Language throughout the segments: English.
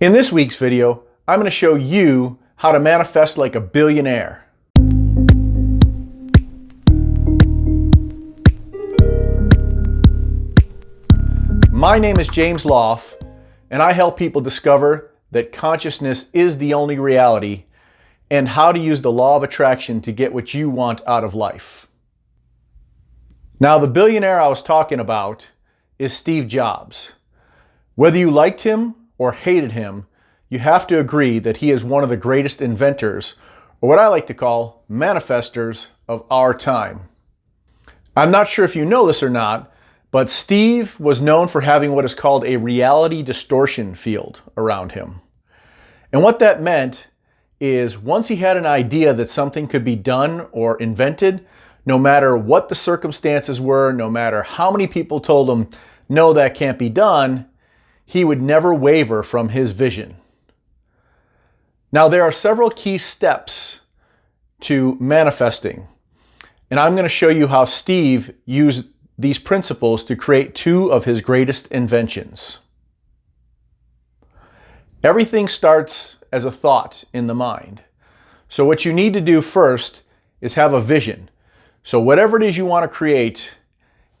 In this week's video, I'm going to show you how to manifest like a billionaire. My name is James Lauf, and I help people discover that consciousness is the only reality and how to use the law of attraction to get what you want out of life. Now, the billionaire I was talking about is Steve Jobs. Whether you liked him or hated him, you have to agree that he is one of the greatest inventors, or what I like to call manifestors of our time. I'm not sure if you know this or not, but Steve was known for having what is called a reality distortion field around him. And what that meant is once he had an idea that something could be done or invented, no matter what the circumstances were, no matter how many people told him, no, that can't be done, he would never waver from his vision. Now, there are several key steps to manifesting, and I'm going to show you how Steve used these principles to create two of his greatest inventions. Everything starts as a thought in the mind. So what you need to do first is have a vision. So whatever it is you want to create,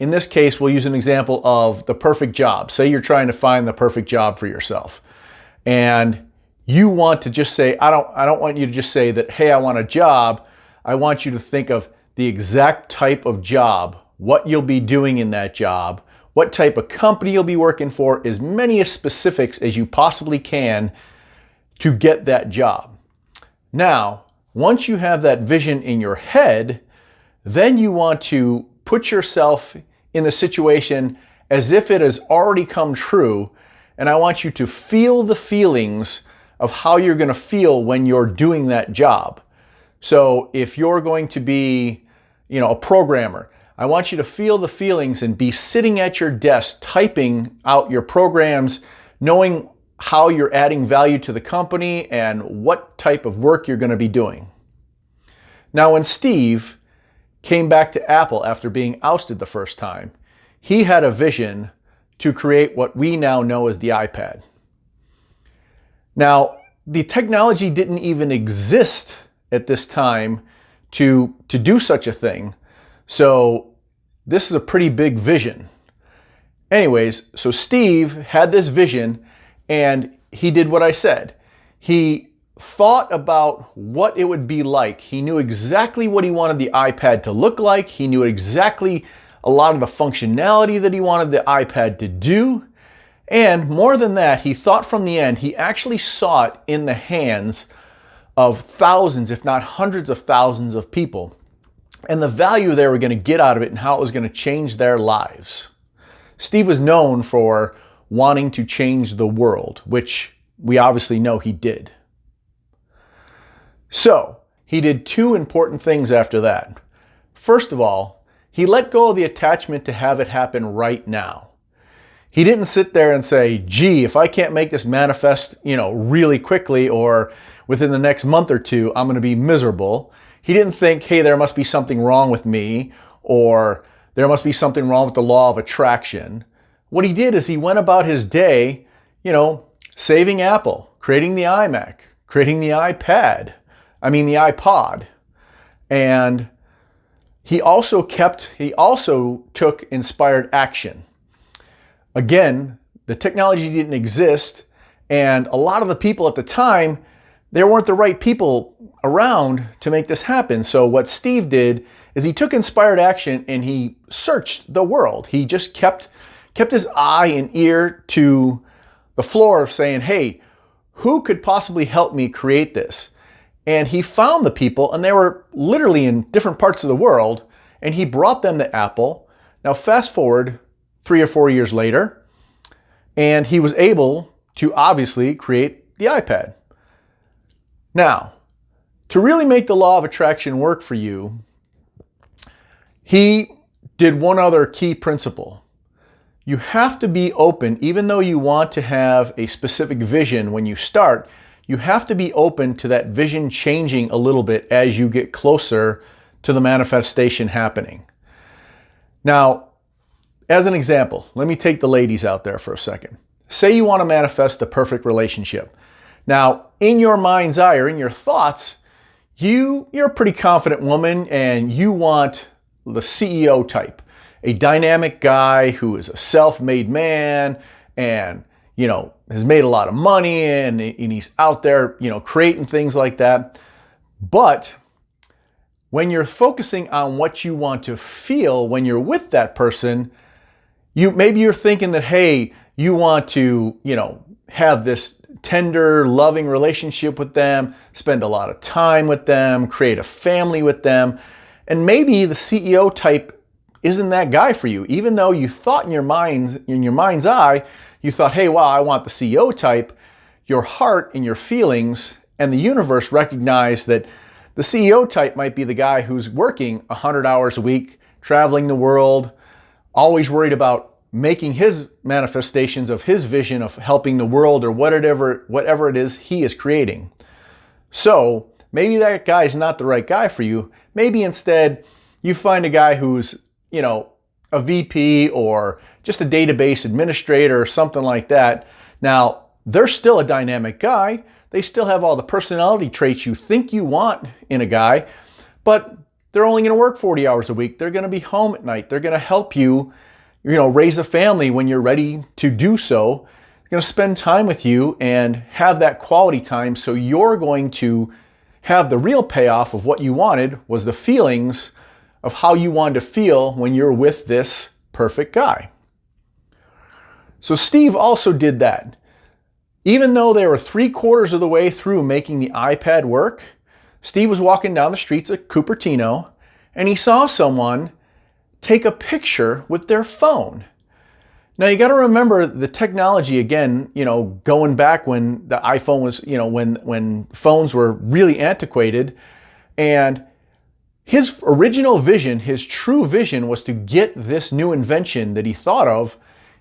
in this case, we'll use an example of the perfect job. Say you're trying to find the perfect job for yourself. And you want to just say, I don't want you to just say that, hey, I want a job. I want you to think of the exact type of job, what you'll be doing in that job, what type of company you'll be working for, as many specifics as you possibly can to get that job. Now, once you have that vision in your head, then you want to put yourself in the situation as if it has already come true, and I want you to feel the feelings of how you're going to feel when you're doing that job. So if you're going to be, a programmer, I want you to feel the feelings and be sitting at your desk typing out your programs, knowing how you're adding value to the company and what type of work you're going to be doing. Now, when Steve came back to Apple after being ousted the first time, he had a vision to create what we now know as the iPad. Now, the technology didn't even exist at this time to do such a thing. So this is a pretty big vision. Anyways, so Steve had this vision and he did what I said. He thought about what it would be like. He knew exactly what he wanted the iPad to look like. He knew exactly a lot of the functionality that he wanted the iPad to do. And more than that, he thought from the end, he actually saw it in the hands of thousands, if not hundreds of thousands of people, and the value they were going to get out of it and how it was going to change their lives. Steve was known for wanting to change the world, which we obviously know he did. So, he did two important things after that. First of all, he let go of the attachment to have it happen right now. He didn't sit there and say, gee, if I can't make this manifest, really quickly or within the next month or two, I'm going to be miserable. He didn't think, hey, there must be something wrong with me, or there must be something wrong with the law of attraction. What he did is he went about his day, saving Apple, creating the iMac, creating the the iPod. And he also took inspired action. Again, the technology didn't exist, and a lot of the people at the time, there weren't the right people around to make this happen. So what Steve did is he took inspired action and he searched the world. He just kept his eye and ear to the floor of saying, hey, who could possibly help me create this? And he found the people, and they were literally in different parts of the world, and he brought them to Apple. Now fast forward 3 or 4 years later, and he was able to obviously create the iPad. Now, to really make the law of attraction work for you, he did one other key principle. You have to be open, even though you want to have a specific vision when you start, you have to be open to that vision changing a little bit as you get closer to the manifestation happening. Now, as an example, let me take the ladies out there for a second. say you want to manifest the perfect relationship. Now, in your mind's eye or in your thoughts, you're a pretty confident woman and you want the CEO type, a dynamic guy who is a self-made man and, has made a lot of money and he's out there, creating things like that. But when you're focusing on what you want to feel when you're with that person, maybe you're thinking that, hey, you want to, have this tender, loving relationship with them, spend a lot of time with them, create a family with them. And maybe the CEO type isn't that guy for you, even though you thought in your mind's eye, you thought, hey, wow, I want the CEO type. Your heart and your feelings and the universe recognize that the CEO type might be the guy who's working 100 hours a week, traveling the world, always worried about making his manifestations of his vision of helping the world or whatever it is he is creating. So maybe that guy is not the right guy for you. Maybe instead you find a guy who's, a VP or just a database administrator or something like that. Now, they're still a dynamic guy. They still have all the personality traits you think you want in a guy, but they're only going to work 40 hours a week. They're going to be home at night. They're going to help you, raise a family when you're ready to do so. They're going to spend time with you and have that quality time. So you're going to have the real payoff of what you wanted was the feelings of how you wanted to feel when you're with this perfect guy. So Steve also did that. Even though they were 3/4 of the way through making the iPad work, Steve was walking down the streets of Cupertino and he saw someone take a picture with their phone. Now you got to remember the technology again, going back when the iPhone was, when phones were really antiquated, and his original vision, his true vision was to get this new invention that he thought of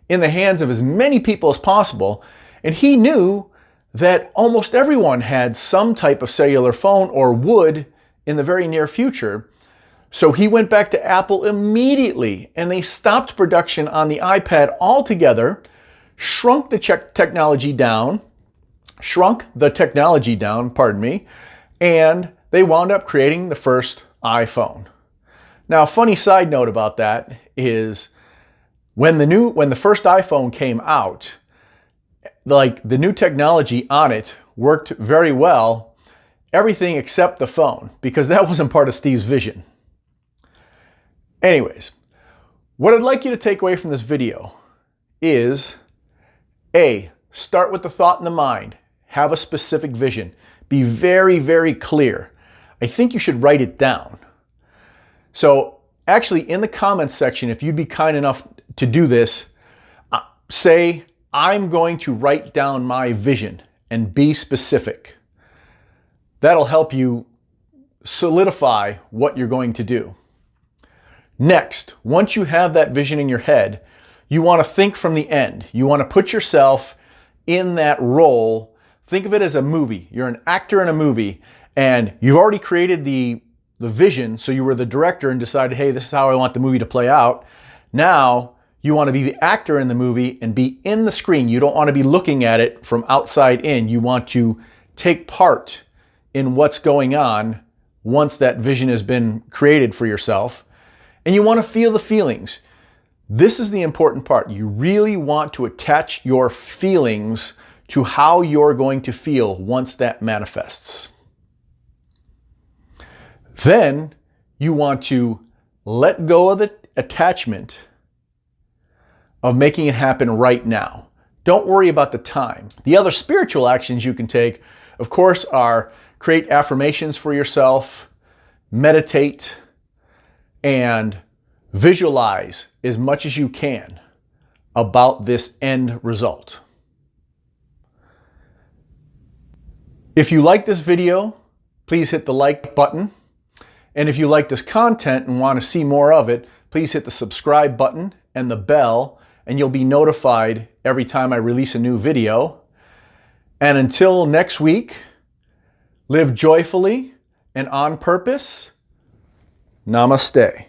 in the hands of as many people as possible. And he knew that almost everyone had some type of cellular phone or would in the very near future. So he went back to Apple immediately and they stopped production on the iPad altogether, shrunk the technology down, and they wound up creating the first iPhone. Now, a funny side note about that is when the first iPhone came out, the new technology on it worked very well, everything except the phone, because that wasn't part of Steve's vision. Anyways, what I'd like you to take away from this video is A, start with the thought in the mind. Have a specific vision. Be very, very clear. I think you should write it down. So actually in the comments section, if you'd be kind enough to do this, say, I'm going to write down my vision and be specific. That'll help you solidify what you're going to do. Next, once you have that vision in your head, you want to think from the end. You want to put yourself in that role. Think of it as a movie. You're an actor in a movie and you've already created the vision. So you were the director and decided, hey, this is how I want the movie to play out. Now you want to be the actor in the movie and be in the screen. You don't want to be looking at it from outside in. You want to take part in what's going on once that vision has been created for yourself. And you want to feel the feelings. This is the important part. You really want to attach your feelings to how you're going to feel once that manifests. Then you want to let go of the attachment of making it happen right now. Don't worry about the time. The other spiritual actions you can take, of course, are create affirmations for yourself, meditate, and visualize as much as you can about this end result. If you like this video, please hit the like button. And if you like this content and want to see more of it, please hit the subscribe button and the bell, and you'll be notified every time I release a new video. And until next week, live joyfully and on purpose. Namaste.